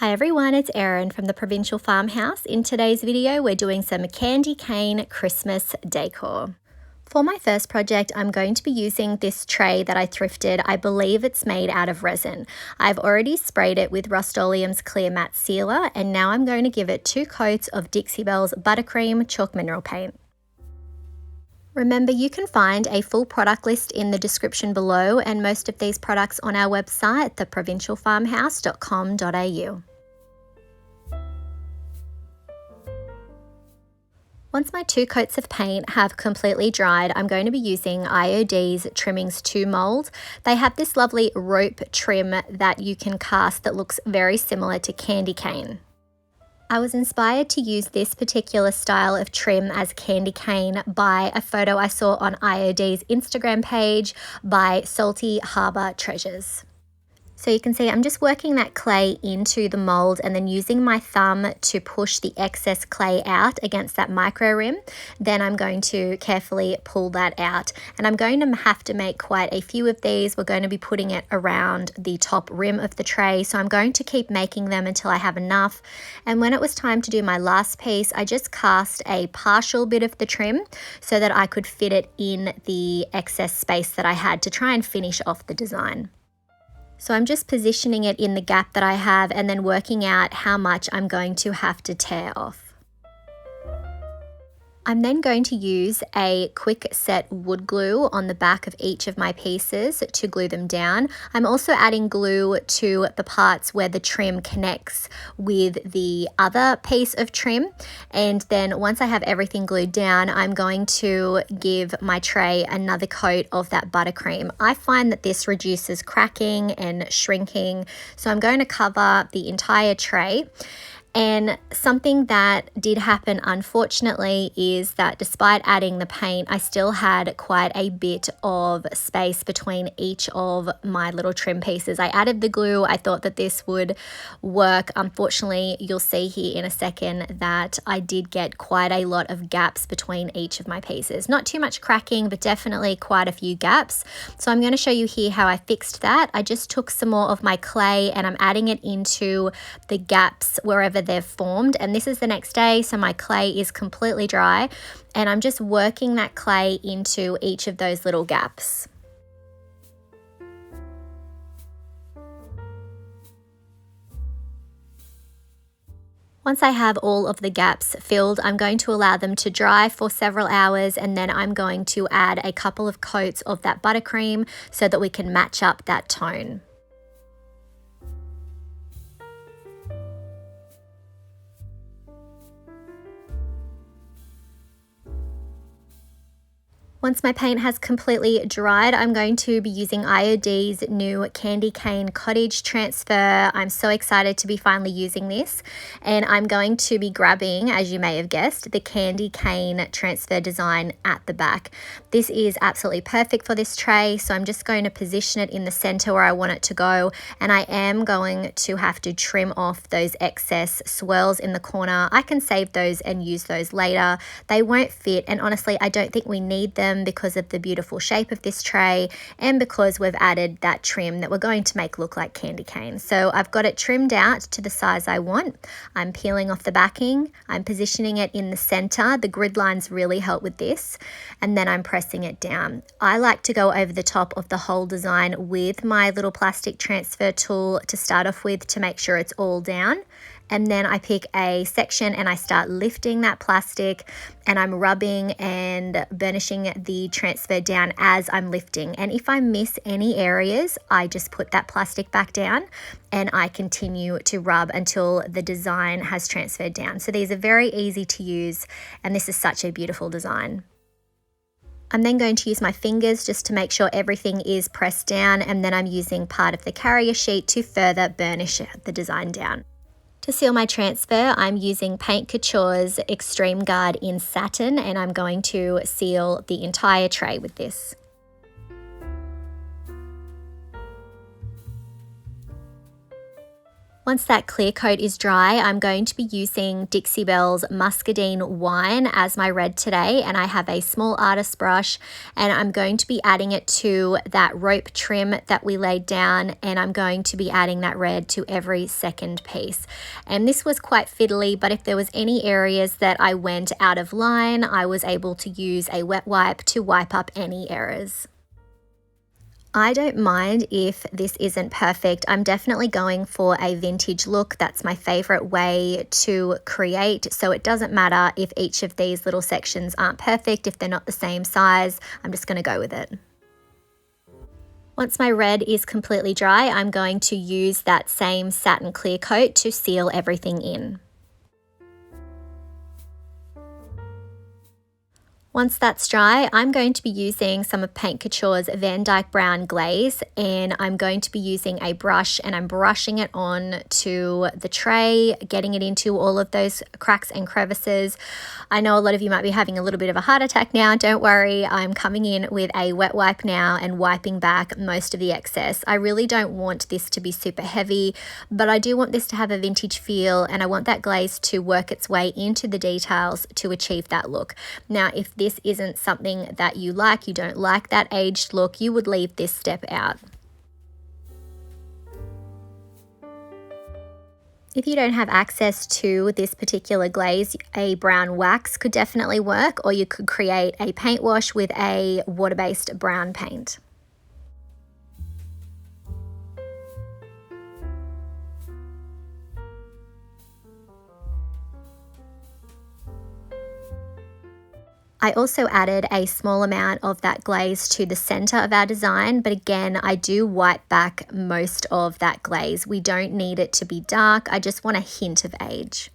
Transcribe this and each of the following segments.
Hi everyone, it's Erin from the Provincial Farmhouse. In today's video, we're doing some Candy Cane Christmas Decor. For my first project, I'm going to be using this tray that I thrifted. I believe it's made out of resin. I've already sprayed it with Rust-Oleum's Clear Matte Sealer, and now I'm going to give it 2 coats of Dixie Belle's Buttercream Chalk Mineral Paint. Remember, you can find a full product list in the description below, and most of these products on our website, theprovincialfarmhouse.com.au. Once my 2 coats of paint have completely dried, I'm going to be using IOD's Trimmings 2 mould. They have this lovely rope trim that you can cast that looks very similar to candy cane. I was inspired to use this particular style of trim as candy cane by a photo I saw on IOD's Instagram page by Salty Harbour Treasures. So you can see I'm just working that clay into the mold and then using my thumb to push the excess clay out against that micro rim. Then I'm going to carefully pull that out, and I'm going to have to make quite a few of these. We're going to be putting it around the top rim of the tray, so I'm going to keep making them until I have enough. And when it was time to do my last piece, I just cast a partial bit of the trim so that I could fit it in the excess space that I had to try and finish off the design. So I'm just positioning it in the gap that I have and then working out how much I'm going to have to tear off. I'm then going to use a quick set wood glue on the back of each of my pieces to glue them down. I'm also adding glue to the parts where the trim connects with the other piece of trim. And then once I have everything glued down, I'm going to give my tray another coat of that buttercream. I find that this reduces cracking and shrinking, so I'm going to cover the entire tray. And something that did happen, unfortunately, is that despite adding the paint, I still had quite a bit of space between each of my little trim pieces. I added the glue. I thought that this would work. Unfortunately, you'll see here in a second that I did get quite a lot of gaps between each of my pieces. Not too much cracking, but definitely quite a few gaps. So I'm going to show you here how I fixed that. I just took some more of my clay and I'm adding it into the gaps wherever they've formed, and this is the next day, so my clay is completely dry, and I'm just working that clay into each of those little gaps. Once I have all of the gaps filled, I'm going to allow them to dry for several hours, and then I'm going to add a couple of coats of that buttercream so that we can match up that tone. Once my paint has completely dried, I'm going to be using IOD's new Candy Cane Cottage transfer. I'm so excited to be finally using this, and I'm going to be grabbing, as you may have guessed, the Candy Cane transfer design at the back. This is absolutely perfect for this tray, so I'm just going to position it in the center where I want it to go, and I am going to have to trim off those excess swirls in the corner. I can save those and use those later. They won't fit, and honestly, I don't think we need them because of the beautiful shape of this tray and because we've added that trim that we're going to make look like candy cane. So I've got it trimmed out to the size I want. I'm peeling off the backing. I'm positioning it in the center. The grid lines really help with this. And then I'm pressing it down. I like to go over the top of the whole design with my little plastic transfer tool to start off with to make sure it's all down. And then I pick a section and I start lifting that plastic, and I'm rubbing and burnishing the transfer down as I'm lifting. And if I miss any areas, I just put that plastic back down and I continue to rub until the design has transferred down. So these are very easy to use, and this is such a beautiful design. I'm then going to use my fingers just to make sure everything is pressed down, and then I'm using part of the carrier sheet to further burnish the design down. To seal my transfer, I'm using Paint Couture's Extreme Guard in satin, and I'm going to seal the entire tray with this. Once that clear coat is dry, I'm going to be using Dixie Belle's Muscadine Wine as my red today, and I have a small artist brush, and I'm going to be adding it to that rope trim that we laid down, and I'm going to be adding that red to every second piece. And this was quite fiddly, but if there was any areas that I went out of line, I was able to use a wet wipe to wipe up any errors. I don't mind if this isn't perfect. I'm definitely going for a vintage look. That's my favorite way to create. So it doesn't matter if each of these little sections aren't perfect, if they're not the same size, I'm just gonna go with it. Once my red is completely dry, I'm going to use that same satin clear coat to seal everything in. Once that's dry, I'm going to be using some of Paint Couture's Van Dyke Brown Glaze, and I'm going to be using a brush, and I'm brushing it on to the tray, getting it into all of those cracks and crevices. I know a lot of you might be having a little bit of a heart attack now. Don't worry, I'm coming in with a wet wipe now and wiping back most of the excess. I really don't want this to be super heavy, but I do want this to have a vintage feel, and I want that glaze to work its way into the details to achieve that look. Now, if this isn't something that you don't like that aged look, you would leave this step out. If you don't have access to this particular glaze, a brown wax could definitely work, or you could create a paint wash with a water-based brown paint. I also added a small amount of that glaze to the center of our design, but again, I do wipe back most of that glaze. We don't need it to be dark. I just want a hint of age.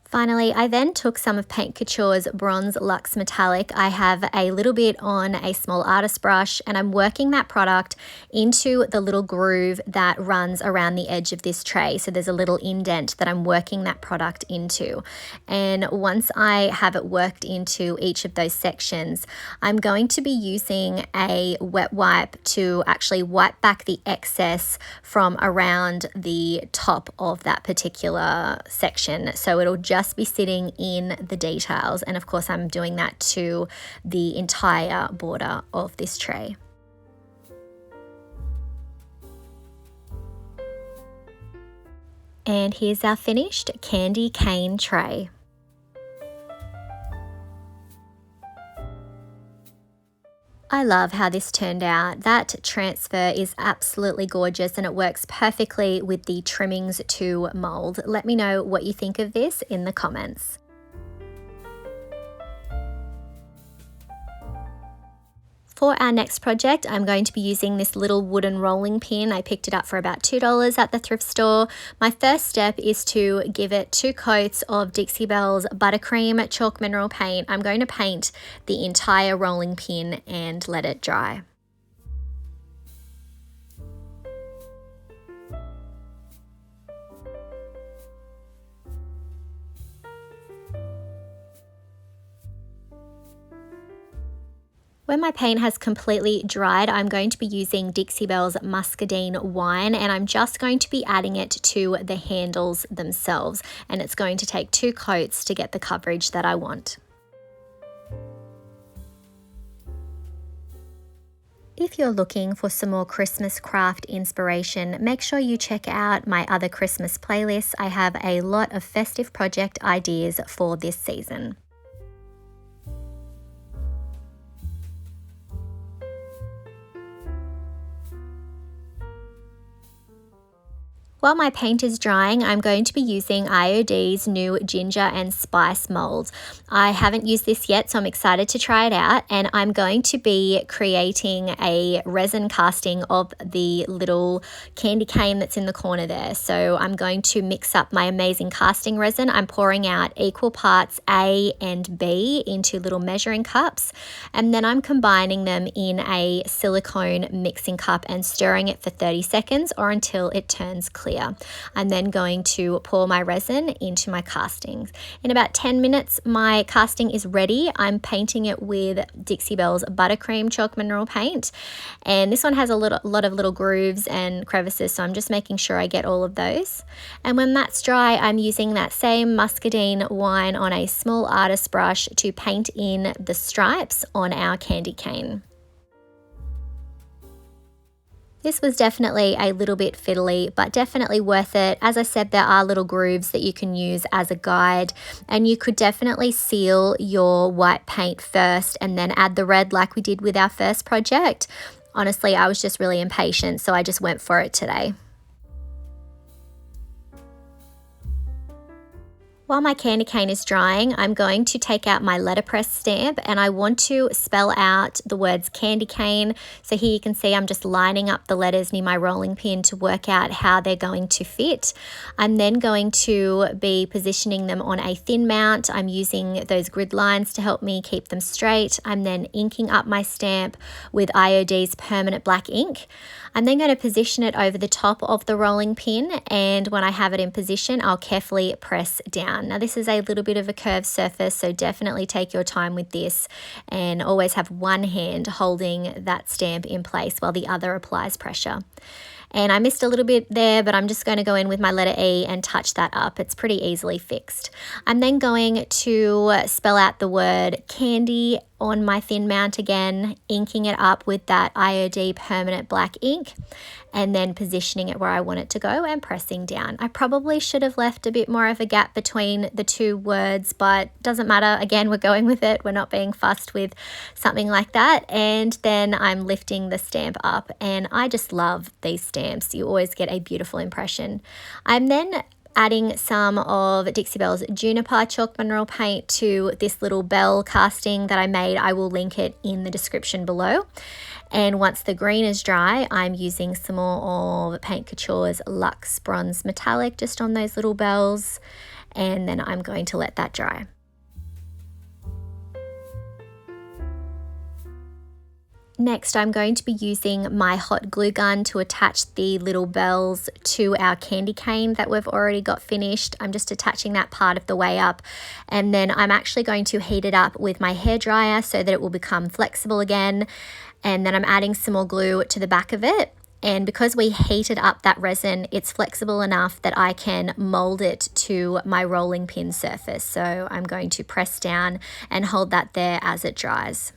Finally, I then took some of Paint Couture's Bronze Luxe Metallic. I have a little bit on a small artist brush, and I'm working that product into the little groove that runs around the edge of this tray. So there's a little indent that I'm working that product into. And once I have it worked into each of those sections, I'm going to be using a wet wipe to actually wipe back the excess from around the top of that particular section. So it'll just be sitting in the details, and of course I'm doing that to the entire border of this tray. And here's our finished candy cane tray. I love how this turned out. That transfer is absolutely gorgeous, and it works perfectly with the trimmings to mold. Let me know what you think of this in the comments. For our next project, I'm going to be using this little wooden rolling pin. I picked it up for about $2 at the thrift store. My first step is to give it 2 coats of Dixie Belle's Buttercream Chalk Mineral Paint. I'm going to paint the entire rolling pin and let it dry. When my paint has completely dried, I'm going to be using Dixie Belle's Muscadine Wine, and I'm just going to be adding it to the handles themselves, and it's going to take 2 coats to get the coverage that I want. If you're looking for some more Christmas craft inspiration, make sure you check out my other Christmas playlists. I have a lot of festive project ideas for this season. While my paint is drying, I'm going to be using IOD's new Ginger and Spice Moulds. I haven't used this yet, so I'm excited to try it out, and I'm going to be creating a resin casting of the little candy cane that's in the corner there. So I'm going to mix up my amazing casting resin. I'm pouring out equal parts A and B into little measuring cups, and then I'm combining them in a silicone mixing cup and stirring it for 30 seconds or until it turns clear. clear. I'm then going to pour my resin into my castings. In about 10 minutes, my casting is ready. I'm painting it with Dixie Belle's Buttercream Chalk Mineral Paint, and this one has a lot of little grooves and crevices, so I'm just making sure I get all of those. And when that's dry, I'm using that same muscadine wine on a small artist brush to paint in the stripes on our candy cane. This was definitely a little bit fiddly, but definitely worth it. As I said, there are little grooves that you can use as a guide, and you could definitely seal your white paint first and then add the red like we did with our first project. Honestly, I was just really impatient, so I just went for it today. While my candy cane is drying, I'm going to take out my letterpress stamp, and I want to spell out the words candy cane. So here you can see I'm just lining up the letters near my rolling pin to work out how they're going to fit. I'm then going to be positioning them on a thin mount. I'm using those grid lines to help me keep them straight. I'm then inking up my stamp with IOD's permanent black ink. I'm then going to position it over the top of the rolling pin, and when I have it in position, I'll carefully press down. Now this is a little bit of a curved surface, so definitely take your time with this and always have one hand holding that stamp in place while the other applies pressure. And I missed a little bit there, but I'm just going to go in with my letter E and touch that up. It's pretty easily fixed. I'm then going to spell out the word candy on my thin mount again, inking it up with that IOD permanent black ink, and then positioning it where I want it to go and pressing down. I probably should have left a bit more of a gap between the two words, but doesn't matter. Again, we're going with it. We're not being fussed with something like that. And then I'm lifting the stamp up, and I just love these stamps. You always get a beautiful impression. I'm then adding some of Dixie Belle's Juniper Chalk Mineral Paint to this little bell casting that I made. I will link it in the description below. And once the green is dry, I'm using some more of Paint Couture's Luxe Bronze Metallic just on those little bells, and then I'm going to let that dry. Next, I'm going to be using my hot glue gun to attach the little bells to our candy cane that we've already got finished. I'm just attaching that part of the way up, and then I'm actually going to heat it up with my hairdryer so that it will become flexible again. And then I'm adding some more glue to the back of it. And because we heated up that resin, it's flexible enough that I can mold it to my rolling pin surface. So I'm going to press down and hold that there as it dries.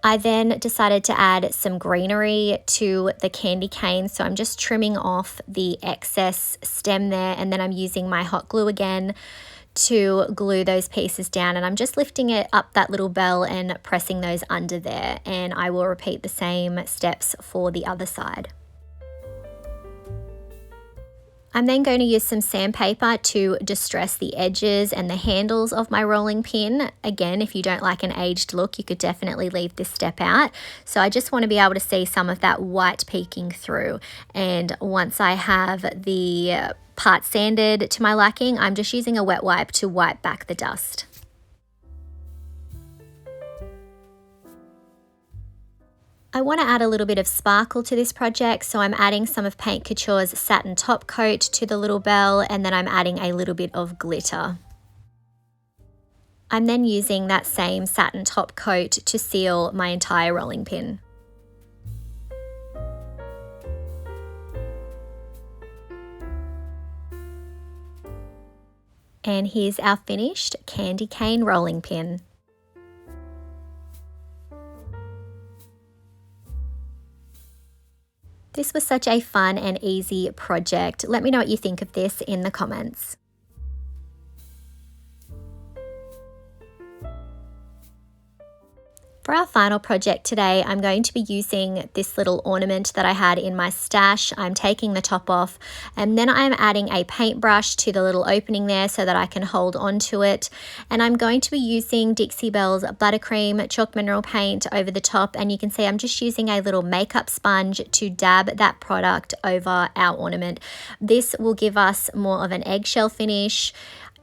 I then decided to add some greenery to the candy cane, so I'm just trimming off the excess stem there, and then I'm using my hot glue again to glue those pieces down, and I'm just lifting it up that little bell and pressing those under there, and I will repeat the same steps for the other side. I'm then going to use some sandpaper to distress the edges and the handles of my rolling pin. Again, if you don't like an aged look, you could definitely leave this step out. So I just want to be able to see some of that white peeking through. And once I have the part sanded to my liking, I'm just using a wet wipe to wipe back the dust. I want to add a little bit of sparkle to this project, so I'm adding some of Paint Couture's satin top coat to the little bell, and then I'm adding a little bit of glitter. I'm then using that same satin top coat to seal my entire rolling pin. And here's our finished candy cane rolling pin. This was such a fun and easy project. Let me know what you think of this in the comments. For our final project today, I'm going to be using this little ornament that I had in my stash. I'm taking the top off, and then I'm adding a paintbrush to the little opening there so that I can hold onto it. And I'm going to be using Dixie Belle's Buttercream Chalk Mineral Paint over the top, and you can see I'm just using a little makeup sponge to dab that product over our ornament. This will give us more of an eggshell finish.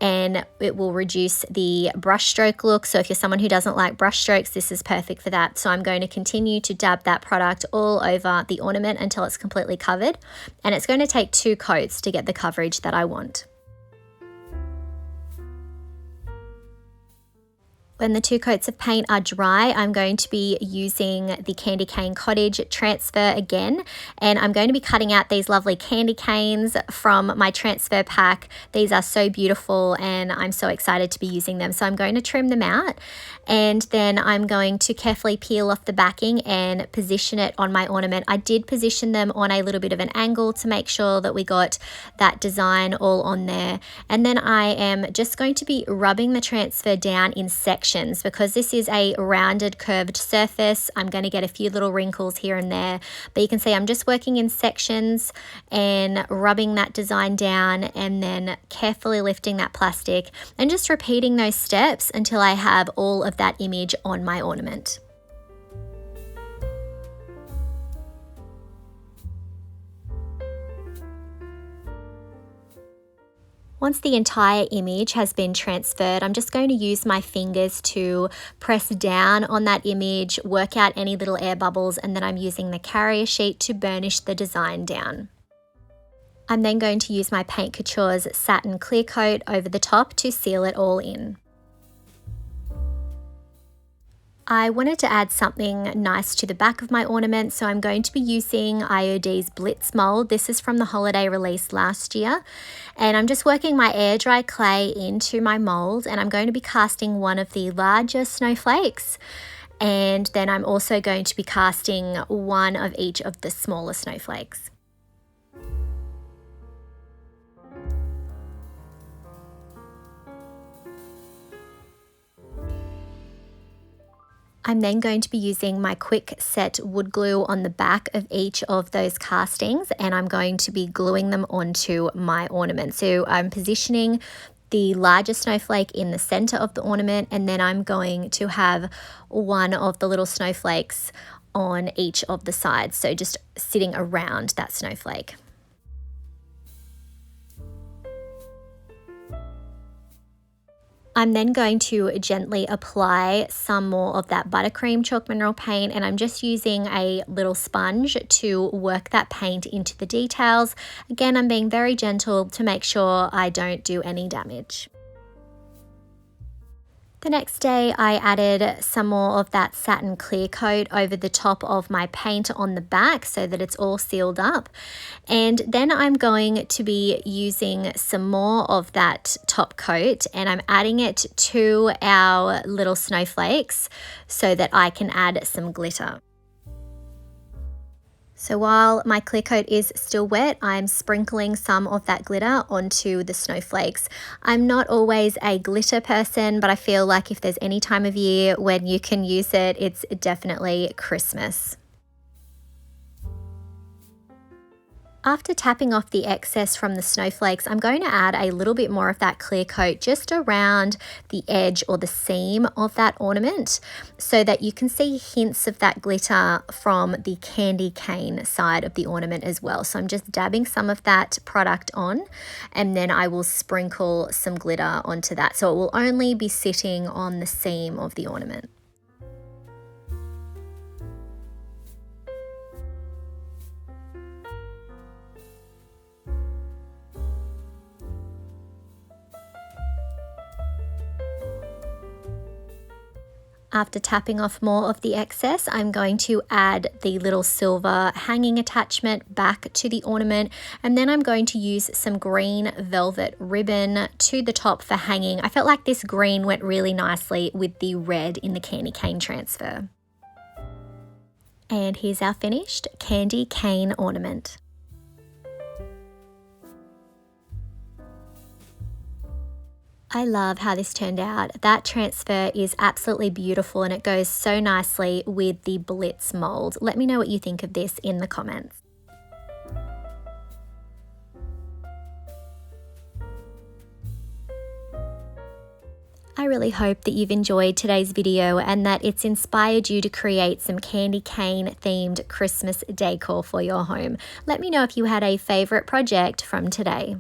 and it will reduce the brush stroke look. So if you're someone who doesn't like brush strokes, this is perfect for that. So I'm going to continue to dab that product all over the ornament until it's completely covered, and it's going to take 2 coats to get the coverage that I want. When the 2 coats of paint are dry, I'm going to be using the Candy Cane Cottage transfer again, and I'm going to be cutting out these lovely candy canes from my transfer pack. These are so beautiful and I'm so excited to be using them. So I'm going to trim them out, and then I'm going to carefully peel off the backing and position it on my ornament. I did position them on a little bit of an angle to make sure that we got that design all on there. And then I am just going to be rubbing the transfer down in sections. Because this is a rounded curved surface, I'm going to get a few little wrinkles here and there, but you can see I'm just working in sections and rubbing that design down, and then carefully lifting that plastic and just repeating those steps until I have all of that image on my ornament. Once the entire image has been transferred, I'm just going to use my fingers to press down on that image, work out any little air bubbles, and then I'm using the carrier sheet to burnish the design down. I'm then going to use my Paint Couture's satin clear coat over the top to seal it all in. I wanted to add something nice to the back of my ornament, so I'm going to be using IOD's Blitz mold. This is from the holiday release last year, and I'm just working my air dry clay into my mold, and I'm going to be casting one of the larger snowflakes, and then I'm also going to be casting one of each of the smaller snowflakes. I'm then going to be using my quick set wood glue on the back of each of those castings, and I'm going to be gluing them onto my ornament. So I'm positioning the larger snowflake in the center of the ornament, and then I'm going to have one of the little snowflakes on each of the sides, so just sitting around that snowflake. I'm then going to gently apply some more of that buttercream chalk mineral paint, and I'm just using a little sponge to work that paint into the details. Again, I'm being very gentle to make sure I don't do any damage. The next day, I added some more of that satin clear coat over the top of my paint on the back so that it's all sealed up. And then I'm going to be using some more of that top coat, and I'm adding it to our little snowflakes so that I can add some glitter. So while my clear coat is still wet, I'm sprinkling some of that glitter onto the snowflakes. I'm not always a glitter person, but I feel like if there's any time of year when you can use it, it's definitely Christmas. After tapping off the excess from the snowflakes, I'm going to add a little bit more of that clear coat just around the edge or the seam of that ornament so that you can see hints of that glitter from the candy cane side of the ornament as well. So I'm just dabbing some of that product on, and then I will sprinkle some glitter onto that. So it will only be sitting on the seam of the ornament. After tapping off more of the excess, I'm going to add the little silver hanging attachment back to the ornament, and then I'm going to use some green velvet ribbon to the top for hanging. I felt like this green went really nicely with the red in the candy cane transfer. And here's our finished candy cane ornament. I love how this turned out. That transfer is absolutely beautiful and it goes so nicely with the Blitz mold. Let me know what you think of this in the comments. I really hope that you've enjoyed today's video and that it's inspired you to create some candy cane themed Christmas decor for your home. Let me know if you had a favorite project from today.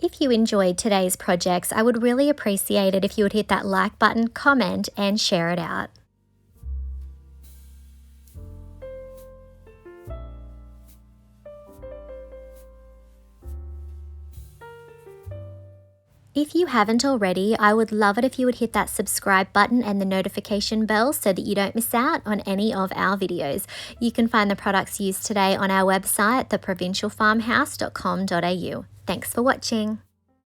If you enjoyed today's projects, I would really appreciate it if you would hit that like button, comment, and share it out. If you haven't already, I would love it if you would hit that subscribe button and the notification bell so that you don't miss out on any of our videos. You can find the products used today on our website, theprovincialfarmhouse.com.au. Thanks for watching.